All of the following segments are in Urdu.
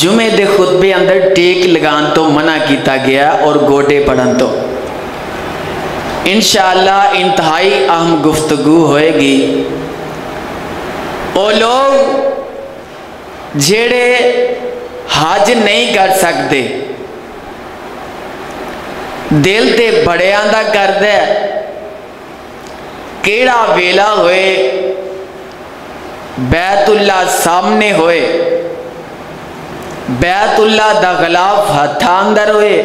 جمعے دے خطبے اندر ٹیک لگان تو منع کیتا گیا اور گوٹے پڑھن تو انشاءاللہ انتہائی اہم گفتگو ہوئے گی۔ وہ لوگ جیڑے حج نہیں کر سکتے دل تے بڑے آندہ کر دے کیڑا ویلا ہوئے بیت اللہ سامنے ہوئے بیت اللہ دا غلاف ہتھا اندر ہوئے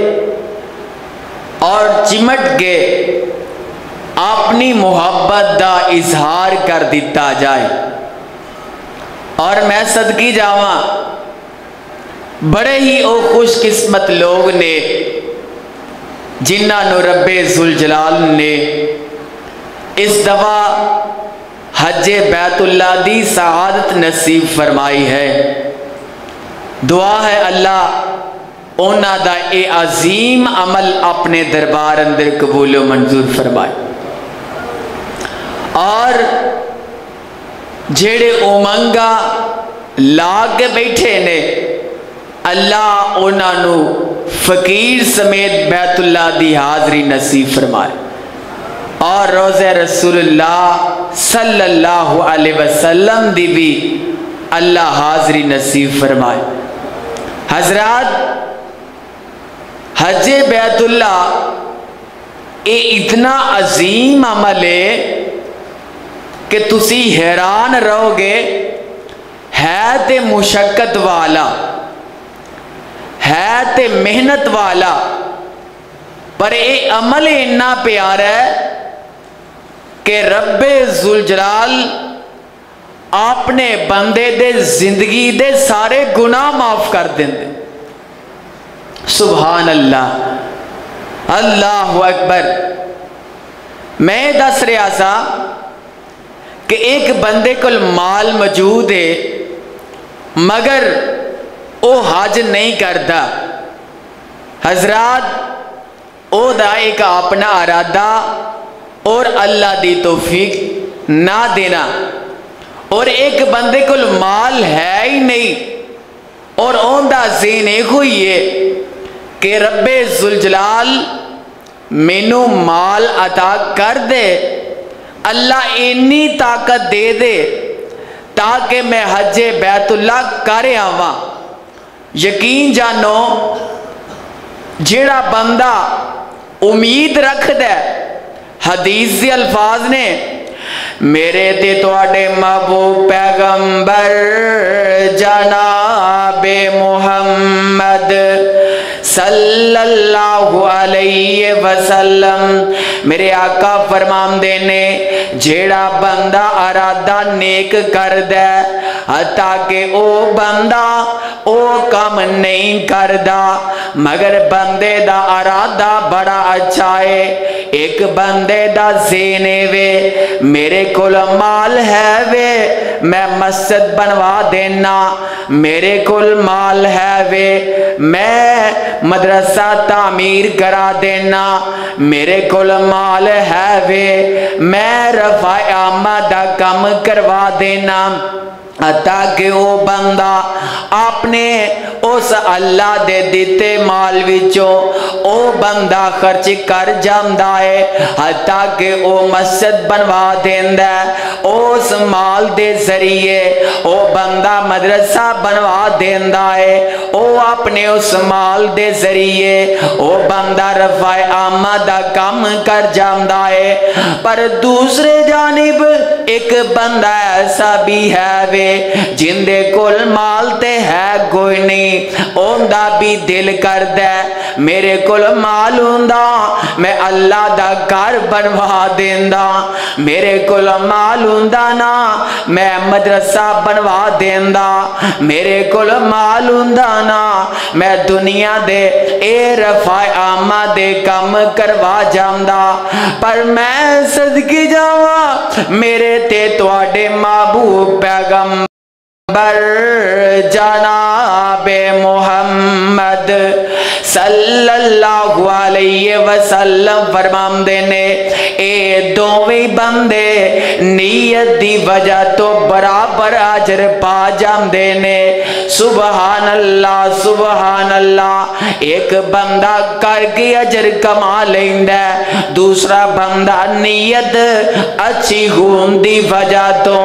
اور چمٹ کے اپنی محبت دا اظہار کر دیتا جائے۔ اور میں صدقی جاواں بڑے ہی او خوش قسمت لوگ نے جنہاں نو رب ذوالجلال نے اس دفعہ حج بیت اللہ دی سعادت نصیب فرمائی ہے۔ دعا ہے اللہ اونا دا اے عظیم عمل اپنے دربار اندر قبول و منظور فرمائے، اور جیڑے امنگا لا کے بیٹھے نے اللہ اونا نو فقیر سمیت بیت اللہ دی حاضری نصیب فرمائے، اور روزہ رسول اللہ صلی اللہ علیہ وسلم دی بھی اللہ حاضری نصیب فرمائے۔ حضرات حج بیت اللہ یہ اتنا عظیم عمل ہے کہ تسی حیران رہو گے، ہے تے مشقت والا ہے تے محنت والا، پر اے عمل اتنا پیارا ہے کہ رب ذوالجلال اپنے بندے دے زندگی دے سارے گناہ معاف کر دیں دے۔ سبحان اللہ، اللہ اکبر۔ میں دس رہا سا کہ ایک بندے کو مال موجود ہے مگر او حج نہیں کرتا۔ حضرات او دا ایک اپنا ارادہ اور اللہ دی توفیق نہ دینا، اور ایک بندے کو مال ہے ہی نہیں اور اون دا ذہن ایک ہوئی ہے کہ رب ذوالجلال مینوں مال عطا کر دے، اللہ اتنی طاقت دے دے تاکہ میں حج بیت اللہ کرے آواں۔ یقین جانو جیڑا بندہ امید رکھ دے، حدیث کے الفاظ نے میرے تے تواڈے محبوب پیغمبر جناب محمد صلی اللہ علیہ وسلم، میرے آقا فرمان دینے جیڑا بندہ ارادہ نیک کر دے حتیٰ کہ او بندہ او کام نہیں کردہ مگر بندے دا ارادہ بڑا اچھا ہے۔ ایک بندے دا زینے وے میرے کول مال ہے وے میں مسجد بنوا دینا، میرے کول مال ہے وے میں مدرسہ تعمیر کرا دینا، میرے کول مال ہے وے میں رفع آمد دا کم کروا دینا، تاکہ او بندہ اپنے اس اللہ دے دیتے مال وچوں او بندہ خرچ کر جاندا ہے، حتیٰ کہ او مسجد بنوا دیندا ہے، اس مال دے ذریعے او بندہ مدرسہ بنوا دیندا ہے، او اپنے اس مال دے ذریعے او بندہ رفع آمد دا کم کر جاندا ہے۔ پر دوسرے جانب ایک بندہ ایسا بھی ہے وے جن دے کول مال تے ہے کوئی نہیں، اوندا بھی دل کر دے میرے کول مال ہوندا میں اللہ دا گھر بنوا دیندا، میرے کول مال ہوندا نا میں مدرسہ بنوا دیندا، میرے کول مال ہوندا نا میں دنیا دے اے رفع آمد دے کم کروا جاندا، پر میں صدقے جاواں میرے تے تواڈے محبوب پیغمبر بر جناب محمد صلی اللہ علیہ وسلم فرماندے نے اے دوویں بندے نیت دی وجہ تو برابر اجر پا جاندے نے۔ سبحان اللہ سبحان اللہ۔ ایک بندہ کر کے اجر کما لیندا ہے، دوسرا بندہ نیت اچھی ہون دی وجہ تو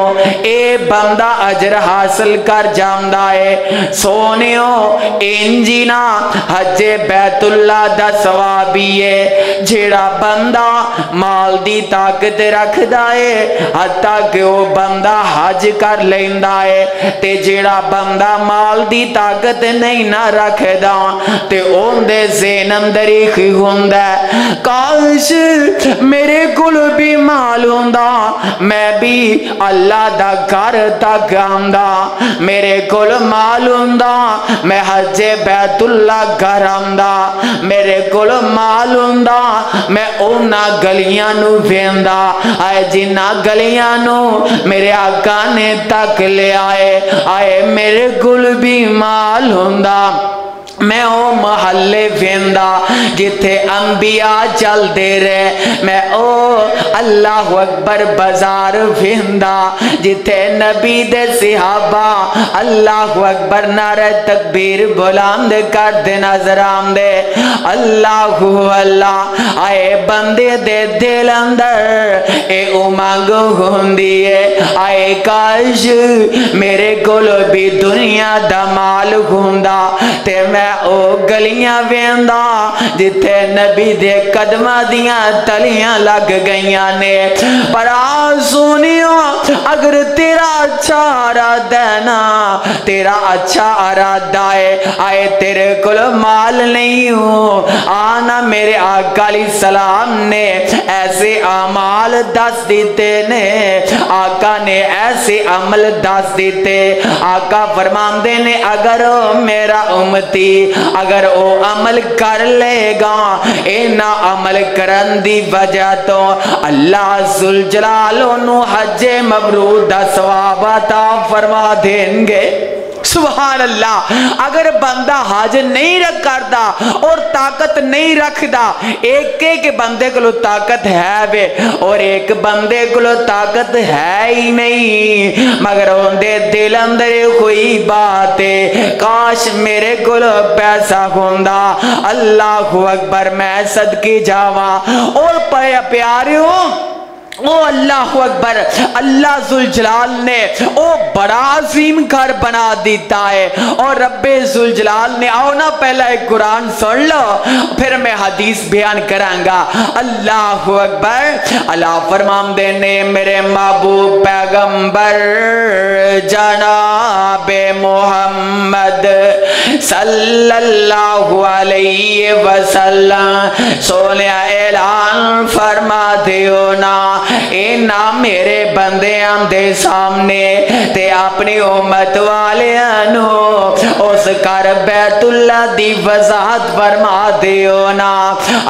اے بندہ اجر حاصل کر جاندا ہے۔ سونیو انجی نا حج بیت اللہ دا ثوابی ہے جیڑا بندہ مال دی طاقت رکھدا ہے حتیٰ کہ وہ بندہ حج کر لیندا ہے، تے جیڑا بندہ مال دی طاقت نہیں نہ رکھدا تے اون دے ذہن اندر ہی ہوندا ہے کاش میرے کول بھی مال ہوندا، میں بھی اللہ دا گھر تک آندا، میرے کول مال ہوندا میں حج بیت اللہ گھر آندا، میرے کول مال ہوندا میں اونا گلیاں نو ویندا، آئے جنہ گلیاں نو میرے آقا نے تک لے آئے میرے کول بھی مال ہوندا میں او محلے ویندا جتھے انبیاء چل دے رہے، میں او اللہ اکبر بازار ویندا جتھے نبی دے صحابہ اللہ اکبر نعرہ تکبیر بلند کر دے نظر آمدے، اللہ اللہ آئے بندے دے دل اندر اے امنگ ہوندی ہے آئے کاش میرے کول بھی دنیا دا مال ہوندا تے میں او گلیاں ویندا جتھے نبی دے قدمہ دیاں تلیاں لگ گئیاں نے۔ پر سونیو اگر تیرا اچھا ارادہ ہے نا، تیرا اچھا ارادہ ہے آئے تیرے کل مال نہیں ہوں، آنا میرے آقا علیہ السلام نے ایسے اعمال دس دیتے نے، آقا نے ایسے عمل دس دیتے، آقا فرماندے نے اگر میرا امتی اگر او عمل کر لے گا اینا عمل کرن دی وجہ تو اللہ ذوالجلال انہوں حج مبرور دا ثواب عطا فرما دیں گے۔ سبحان اللہ۔ اگر بندہ حج نہیں رکھ کردا اور طاقت نہیں رکھدا، ایک ایک بندے کو طاقت ہے وے اور ایک بندے کو طاقت ہے ہی نہیں، مگر ان دے دل اندر کوئی بات ہے کاش میرے کو پیسہ ہوندا، اللہ اکبر میں صدقے جاواں۔ اور پیاریوں او اللہ اکبر، اللہ ذوالجلال نے او بڑا عظیم گھر بنا دیتا ہے، اور رب ذوالجلال نے آؤ نا پہلا ایک قرآن سن لو پھر میں حدیث بیان کروں گا۔ اللہ اکبر۔ اللہ فرمان دینے میرے محبوب پیغمبر جناب محمد صلی اللہ علیہ وسلم سونے اعلان فرما دیو نا اینا میرے بندیاں دے سامنے تے اپنی امت والے انو اس کر بیت اللہ دی وضاحت فرما دیو نا۔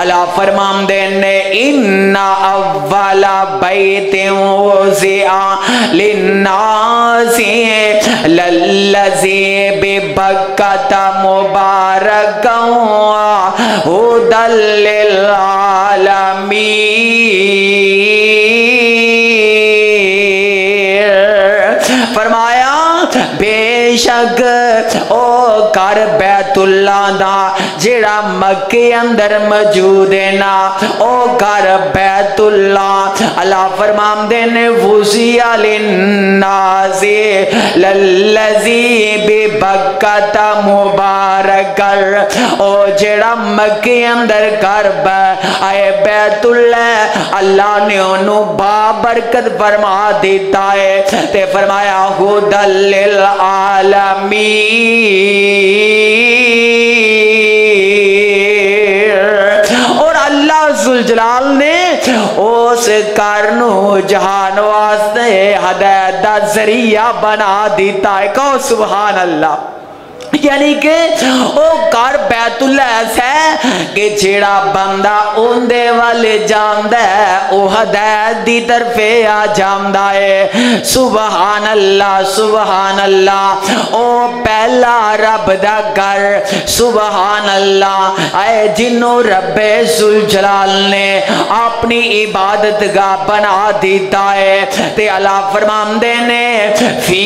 اللہ فرمان دینے انہا اولا بیت وزیع للناسی للذی ببکت مبارکا ہدی للعالمین۔ فرمایا بے شک او کر بیت اللہ دا جیڑا مکے اندر موجود ہے نا، او کر بیت اللہ اللہ فرمان دینے وزیع للناس للذی ببکت مبارکا، او جیڑا مکے اندر کرب آئے بیت اللہ اللہ نے انہوں بابرکت فرما دیتا ہے تے فرمایا ہدی للعالمین۔ اور اللہ ذوالجلال نے اس کرنو جہان واسطے ہدایت دا ذریعہ بنا دیتا ہے۔ کہو سبحان اللہ۔ یعنی کہ او گھر بیت اللہ ایسا ہے کہ جیڑا بندہ اندے والے جاندہ ہے او ہدایت دی طرف آ جاندہ ہے. سبحان اللہ سبحان اللہ. او پہلا رب دا گھر سبحان اللہ اے جنوں رب ذوالجلال نے اپنی عبادت گاہ بنا دیتا ہے. تے اللہ فرماندے نے فی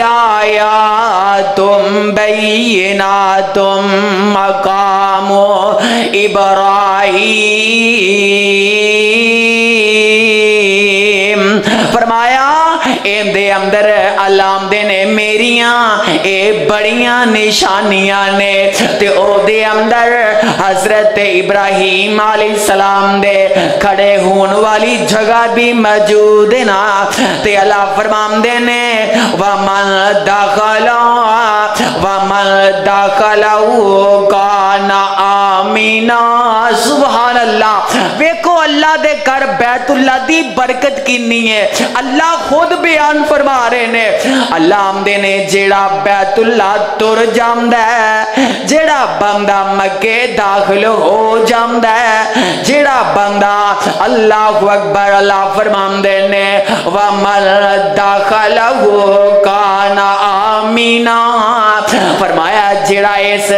آیاتم بیناتم مقام ابراہیم. فرمایا ان دے اندر علام دے نے میریاں اے بڑیاں نشانیاں نے. تے او دے اندر حضرت ابراہیم علیہ السلام دے کھڑے ہون والی جگہ بھی موجود ہے نا. تے اللہ فرماندے نے وَمَن دَخَلَهُ كَانَ آمِنًا. سبحان اللہ. ویکھو اللہ دے گھر بیت اللہ دی برکت کینی ہے. اللہ خود بیان فرما رہے نے. اللہ آمدے نے جیڑا بیت اللہ تر جاندہ ہے, جیڑا بندہ مکے داخل ہو جاندہ ہے, جیڑا بندہ اللہ اکبر اللہ فرماندے نے وَمَن دَخَلَهُ كَانَ آمِنًا. فرمایا جیڑا اس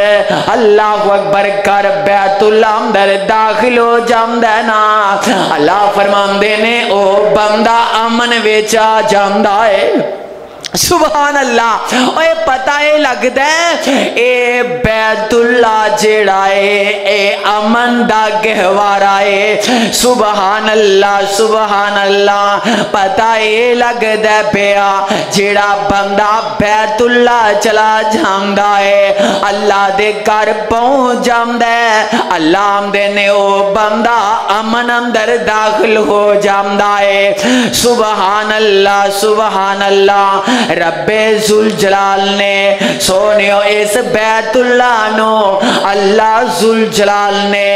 اللہ اکبر کر بیت اللہ اندر داخل ہو جاندہ ہے نا, اللہ فرماندے نے او بندہ امن ویچا جاندہ ہے. سبحان اللہ. اے پتہ ہے لگتا ہے اے بیت اللہ جیڑا ہے اے امن دا گہوارا ہے. سبحان اللہ سبحان اللہ. پتہ ہے لگتا ہے پیا جیڑا بندہ بیت اللہ چلا جاندہ ہے اللہ دے گھر پہنچ جاندہ ہے, اللہ آمدے نے او بندہ امن اندر داخل ہو جاندہ ہے. سبحان اللہ سبحان اللہ. رب ذوالجلال نے سونیو اس بیت اللہ نو اللہ ذوالجلال نے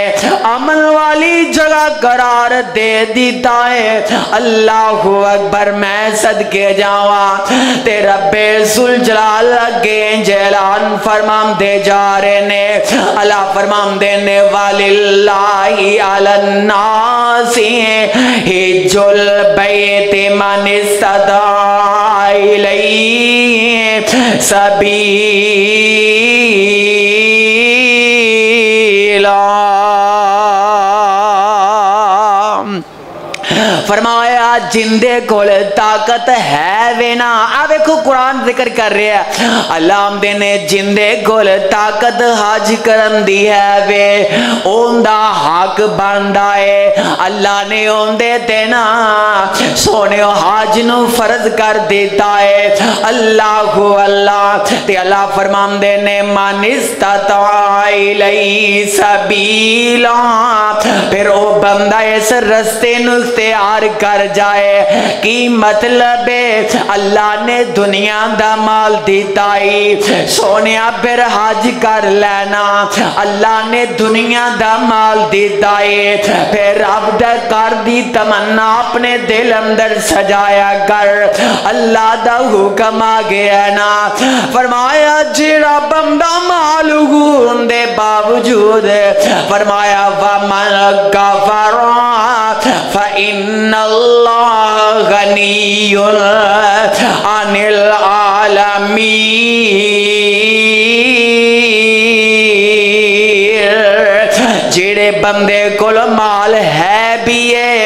امن والی جگہ قرار دے دیتا ہے. اللہ اکبر. میں صدقے جاواں تے رب ذوالجلال اگے جلال فرمان دے جا رہے نے. اللہ فرمان دے نے وَلِلَّهِ عَلَى النَّاسِ حِجُّ الْبَيْتِ مَنِ اسْتَطَاعَ إِلَيْهِ سَبِيلًا. فرمایا جندے کول طاقت ہے وینا. اب ایک قرآن ذکر کر رہے ہیں اللہ آمدے نے جندے کول طاقت حج کرن دی ہے وے اون دا حق بندا ہے. اللہ نے اون دے دینا سونے حج نو فرض کر دیتا ہے. اللہ اللہ. تے اللہ فرماندے نے من استطاع الیہ سبیلا. پھر او بندہ اس رستے نو اختیار کر جائے. کی مطلب ہے اللہ نے دنیا دا مال دیتا ہی سونیا پھر حج کر لینا. اللہ نے دنیا دا مال دیتا ہے پھر رب دا کر دی تمنا اپنے دل اندر سجایا کر. اللہ دا حکم آ گیا نا. فرمایا جیڑا بندہ مال گون دے باوجود فرمایا وَمَن كَفَرَ فَإِنَّ اللَّهَ غَنِيٌّ عَنِ الْعَالَمِينَ. جیڑے بندے کول مال ہے بھی ہے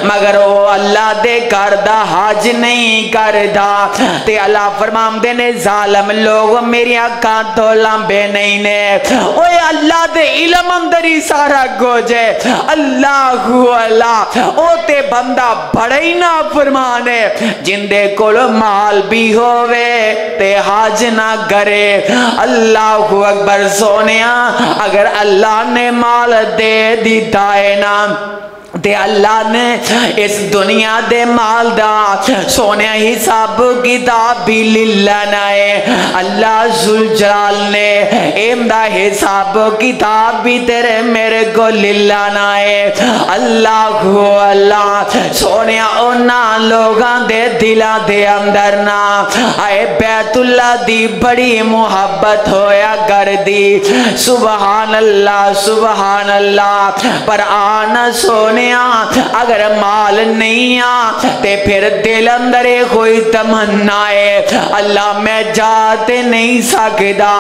مگر وہ اللہ دے کردہ حج نہیں کردہ تے اللہ فرماندے نے ظالم لوگ میری آنکھاں تو لمبے نہیں نے. اوے اللہ دے علم اندر ہی سارا گوجے. اللہ اللہ او تے بندہ بڑے ہی نا فرمانے جندے کول مال بھی ہووے تے حج نہ کرے. اللہ اکبر. سونیا اگر اللہ نے مال دے دیتا ہے نا تے اللہ نے اس دنیا دے مال دا سونے حساب کتاب بھی لینا ہے اللہ ذوالجلال نے ایمدہ حساب کتاب بھی تیرے میرے کو لینا ہے اللہ کو اللہ سونے اونا لوگاں دے دلا دے اندر نا آئے بیت اللہ دی بڑی محبت ہویا کر دی سبحان اللہ پر آنا سونے اگر مال نہیں تے پھر دل اندر کوئی تمنا ہے اللہ میں جاتے نہیں سکتا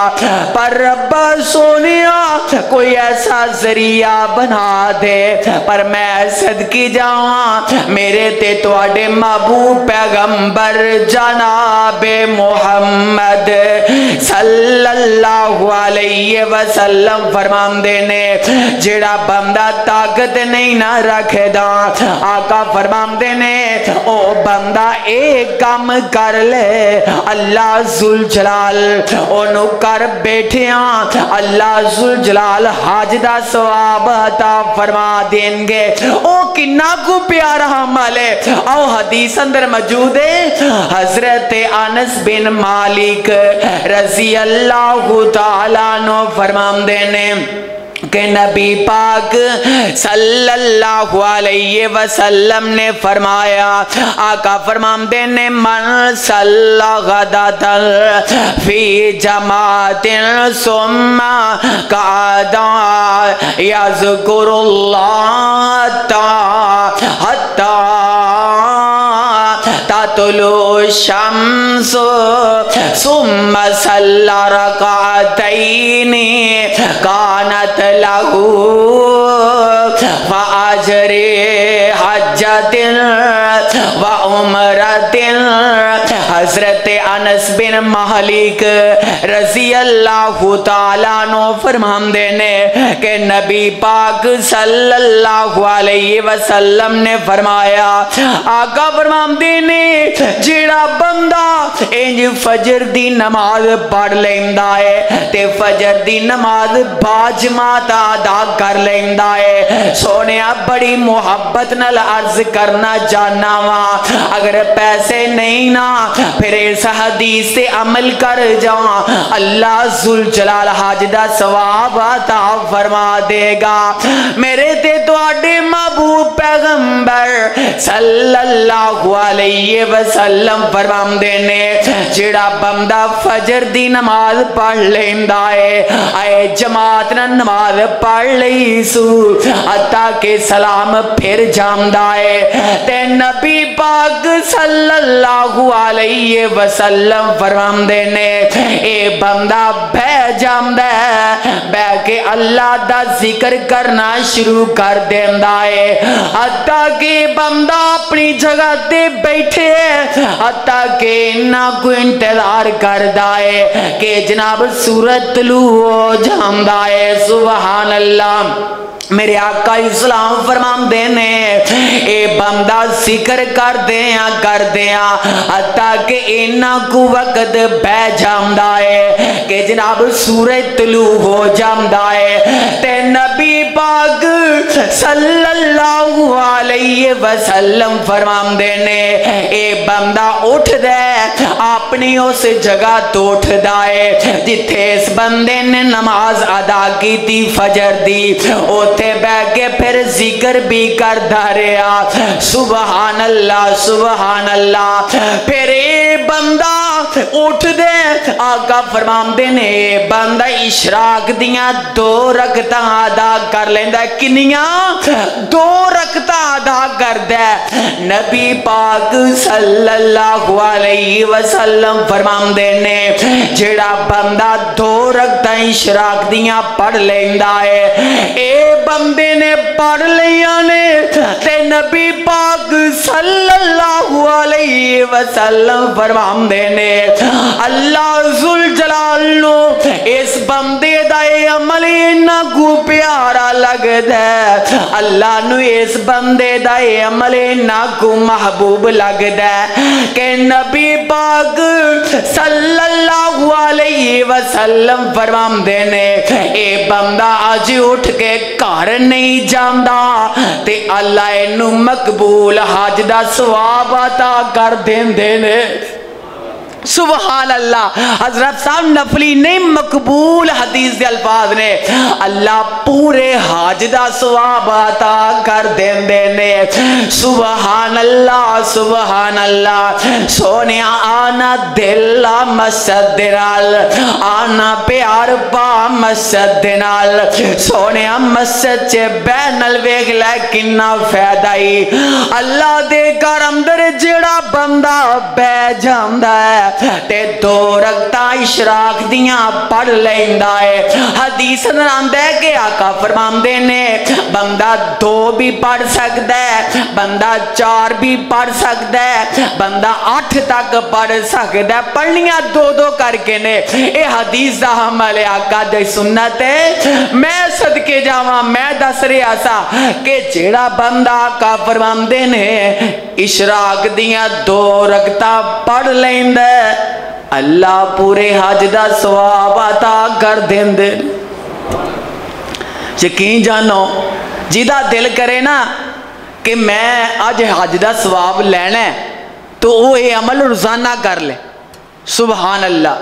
پر رب سونیا کوئی ایسا ذریعہ بنا دے پر میں صدقی جاؤں میرے تے تواڈے محبوب پیغمبر جناب محمد صلی اللہ علیہ وسلم فرماندے نے جیڑا بندہ طاقت نہیں نہ رکھے دا آقا فرماندے نے او بندہ ایک کام کر لے اللہ ذوالجلال انہوں کر بیٹھے اللہ ذوالجلال حج دا ثواب عطا فرما دیں گے او کنا کو پیارا عمل ہے او حدیث اندر موجود ہے حضرت انس بن مالک رضی اللہ تعالیٰ عنہ فرماندے نے کہ نبی پاک صلی اللہ علیہ وسلم نے فرمایا آقا فرماندے نے من صلی غداتل فی جماعت ثم قعدا یذکر اللہ حتی تطلع الشمس ثم صلی رکعتین کانت لہو فاجر حجت و عمرت حضرت انس بن مالک رضی اللہ تعالیٰ عنہ فرماندے نے کہ نبی پاک صلی اللہ علیہ وسلم نے فرمایا آقا فرماندے نے جیڑا بندہ انج فجر دی نماز پڑھ لیندا ہے تے فجر دی نماز باجماعت ادا کر لیندا ہے سونیا بڑی محبت نال عرض کرنا چاہنا وا اگر پیسے نہیں نا پھر اس حدیث سے عمل کر جاؤں اللہ ذوالجلال حج دا ثواب عطا فرما دے گا میرے تے تواڈے محبوب پیغمبر صلی اللہ علیہ وسلم فرماندے نے جیڑا بندہ فجر دی نماز پڑھ لیندا ہے اے جماعت نہ نماز پڑھ لئی سو عطا کے سلام پھر جامدا ہے تے نبی پاک صلی اللہ علیہ وسلم فرماندے نے اے بندہ بہ جامدا ہے بہ کے اللہ دا ذکر کرنا شروع کر دیندا ہے عطا کہ بندہ اپنی جگہ تے بیٹھے عطا کہ نہ کوئی انتظار کردا ہے کہ جناب سورج طلوع ہو جامدا ہے سبحان اللہ میرے آقا اسلام فرماندے نے اے بندہ ذکر کر دیاں حتیٰ کہ اینا کو وقت بہ جامدا ہے کہ جناب سورج طلوع ہو جامدا ہے تے نبی پاک صلی اللہ علیہ وسلم فرماندے نے اے بندہ اٹھ دے اپنی اس جگہ تو اٹھ دائے جتھے اس بندے نے نماز ادا کی تھی فجر دی تے بہ کے پھر ذکر بھی کردا رہیا سبحان اللہ پھر اے بندہ اٹھ دے آقا فرماندے نے بندہ اشراق دیاں 2 رکعتاں ادا کر لیندا کنیاں 2 رکعتاں ادا کردا نبی پاک صلی اللہ علیہ وسلم فرماندے نے جیڑا بندہ 2 رکعتاں اشراق دیاں پڑھ لیندا ہے اے بندے نے پڑھ لیاں نے تے نبی پاک صلی اللہ علیہ وسلم فرماندے نے اللہ اللہ ذل جلال نو اس بندے دا اے عمل انہا کو پیارا لگتا ہے، اللہ نو اس بندے دا اے عمل انہا کو محبوب لگتا ہے کہ نبی پاک صلی اللہ علیہ وسلم فرمان دینے اے بندہ آج اٹھ کے گھر نہیں جاندا تے اللہ انہوں مقبول حج دا ثواب عطا کر دیندے نے۔ سبحان اللہ، حضرت صاحب نفلی نہیں مقبول حدیث دے الفاظ نے، اللہ پورے حج دا ثواب عطا کر دیندے نے۔ سبحان اللہ سبحان اللہ، سونے آنا دل مسجد نال، آنا پیار پا مسجد نال، سونے مسجد چے بینل ویگ لے کنا فیدائی، اللہ دے کر اندر جڑا بندہ بے جاندہ ہے تے دو رکھتا اشراق دیاں پڑھ لیندہ ہے۔ حدیث نراندہ ہے کہ آقا فرمان دینے بندہ 2 بھی پڑھ سکتا ہے، بندہ 4 بھی پڑھ سکتا ہے، بندہ 8 تک پڑھ سکتا ہے، پڑھنیاں 2 کر کے نے۔ اے حدیث دا حمل آقا دے سنت ہے، میں صدقے جاواں میں دس رہا سا کہ جیڑا بندہ آقا فرمان دینے اشراق دیاں 2 رکھتا پڑھ لیندہ ہے، اللہ پورے حج دا ثواب عطا کر دیندے۔ یقین جانو جیدہ دل کرے نا کہ میں آج حج دا ثواب لینا ہے تو وہ یہ عمل روزانہ کر لے۔ سبحان اللہ،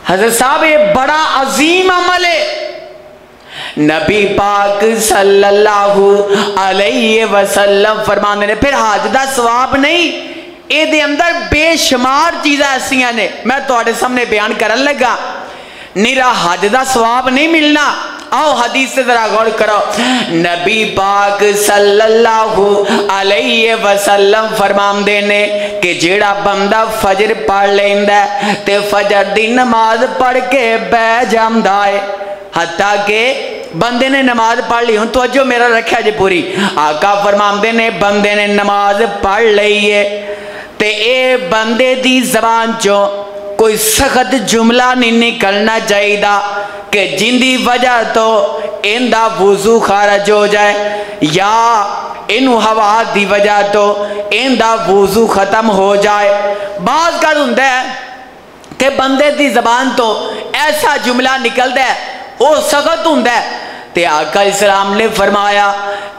حضرت صاحب یہ بڑا عظیم عمل ہے۔ نبی پاک صلی اللہ علیہ وسلم فرمانے نے پھر حج دا ثواب نہیں، اے دے اندر بے شمار چیزیں ایسیاں نے، میں تواڈے سامنے بیان کرن لگا۔ نیرا حج دا ثواب نہیں ملنا، آؤ حدیث سے ذرا غور کرو۔ نبی پاک صلی اللہ علیہ وسلم فرمان دینے کہ جیڑا بندہ فجر پڑھ لیندہ ہے تے فجر دی نماز پڑھ کے بے جامدہ ہے، حتیٰ کہ بندے نے نماز پڑھ لی ہوں، توجہ میرا رکھا جے پوری، آقا فرمان دینے بندے نے نماز پڑھ لی ہے تے اے بندے دی زبان چو کوئی سخت جملہ نہیں نکلنا چاہیے دا کہ جن دی وجہ تو ان دا وضو خارج ہو جائے یا انو ہوا دی وجہ تو ان دا وضو ختم ہو جائے۔ بعض کا ہوندہ ہے کہ بندے دی زبان تو ایسا جملہ نکل دے وہ سخت ہوندہ ہے تے آقا اسلام نے فرمایا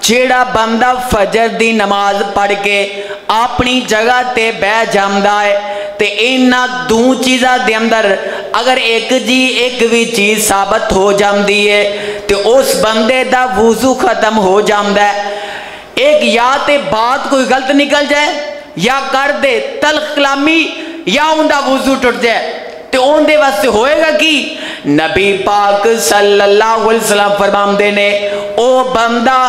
جیڑا بندہ فجر دی نماز پڑھ کے اپنی جگہ تے بے جامدہ ہے تے اینا 2 چیزہ دے اندر اگر ایک بھی چیز ثابت ہو جامدی ہے تے اس بندے دا وضو ختم ہو جامدہ ہے۔ ایک یا تے بات کوئی غلط نکل جائے یا کر دے تلخ کلامی یا ان دا وضو ٹوٹ جائے تے ان دے واسطے ہوئے گا کی نبی پاک صلی اللہ علیہ وسلم فرمان دینے او بندہ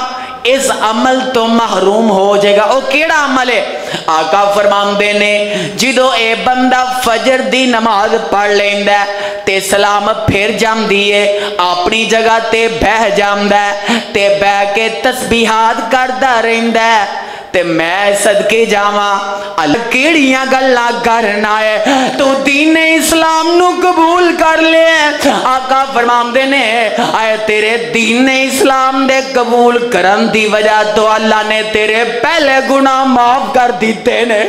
اس عمل تو محروم ہو جائے گا۔ او کیڑا عمل ہے؟ آقا فرمان دینے جدو اے بندہ فجر دی نماز پڑھ لیندہ ہے تے سلام پھر جام دیئے اپنی جگہ تے بہ جام دے تے بہ کے تسبیحات کردہ رہندہ ہے تے میں صدقے جاواں اللہ کیڑیاں گلاں کرنا ہے تو دین اسلام نو قبول کر لے۔ آقا فرمان دینے آئے تیرے دین اسلام دے قبول کرن دی وجہ تو اللہ نے تیرے پہلے گناہ معاف کر دیتے نے۔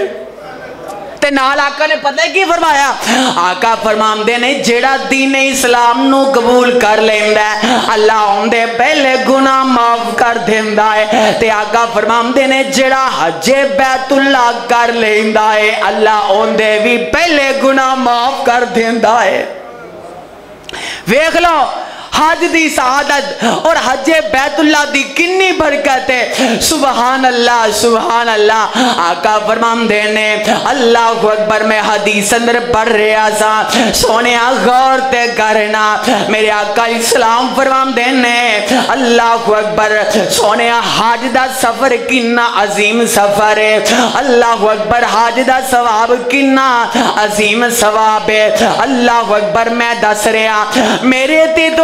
تے نال آقا نے پتہ ہے کی فرمایا؟ آقا فرمان دینے جیڑا دین اسلام نو قبول کر لیندہ ہے اللہ ان دے پہلے گناہ معاف کر دیندہ ہے تے آقا فرمان دینے جیڑا حج بیت اللہ کر لیندہ ہے اللہ ان دے بھی پہلے گناہ معاف کر دیندہ ہے۔ ویکھ لو حج دی سعادت اور حج بیت اللہ دی کنی برکت ہے۔ سبحان اللہ سبحان اللہ۔ آقا فرمان دینے اللہ اکبر میں حدیث اندر پڑھ رہا سا سونے غور تے کرنا میرے آقا اسلام فرمان دینے اللہ اکبر سونے حج دا سفر کنا عظیم سفر ہے۔ اللہ اکبر حج دا ثواب کنا عظیم ثواب ہے۔ اللہ اکبر میں دس رہا میرے تے تو